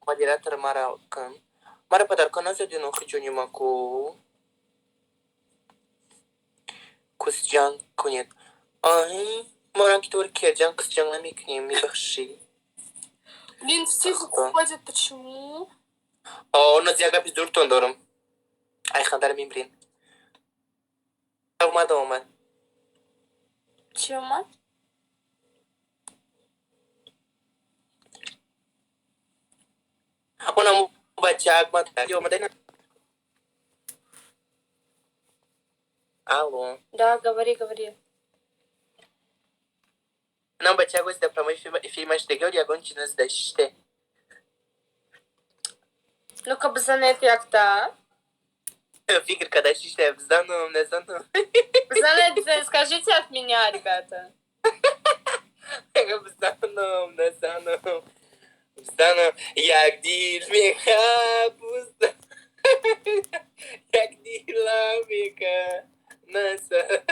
مدیریتر مرا کن. مرا پدرکان نزدی نوخی جونی ما کس جنگ کنید. آهی ما رنگ طور که جنگ کس جنگ نمیکنیم میبخشی. Блин, психу ходит, почему? اون زیاده پیش دورتون دارم. ای خندر میبرین. اومد. Чема? اونم بچه اومده نه. Алло. Да, говори. Нам бача гостя про мой фильм «Штегел», я гончу нас даште. Ну-ка, бзанет як-то. Фигр, когда шиште, вздану, не знану. Бзанет, скажите от меня, ребята. Вздану, не знану. Вздану, як дір міха пуста. Як діла міка. Наса.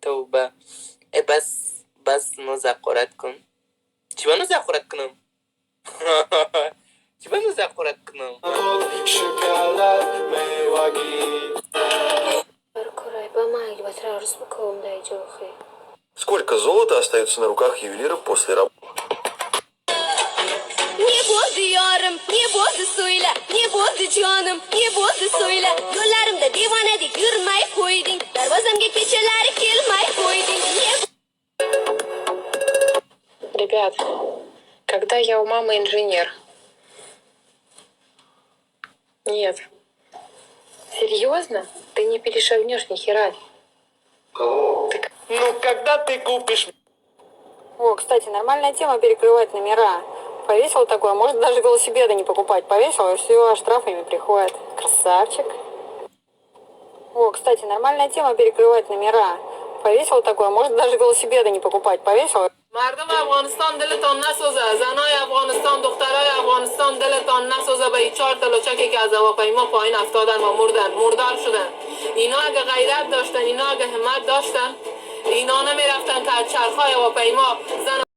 توبه بس مذاکرات کن. چی باید مذاکرات کنم؟ Сколько золота остается на руках ювелира после работы? Не буду yarım, ne budu söyle, ne budu canım, ne budu söyle. Yollarımda divanedik yürümay koydun, darvazamga keçelari kelmay koydun. Ребят, когда я у мамы инженер? Нет. Серьезно? Ты не перешагнешь ни хера. Ну, когда ты купишь? О, кстати, нормальная тема перекрывать номера. Повесил такое, может даже велосипеды не покупать. Повесил, и все, штрафами приходит. Красавчик. О, кстати, нормальная тема перекрывать номера. Повесил такое, может даже велосипеды не покупать. Повесил. مردم افغانستان دلتان نسوزه، زنای افغانستان، دخترای افغانستان دلتان نسوزه به این 4 تلوچکی که از هواپیما پایین افتادن و مردار شدن. اینا اگه غیرت داشتن، اینا اگه همت داشتن، اینا نمیرفتن که از چرخهای هواپیما زن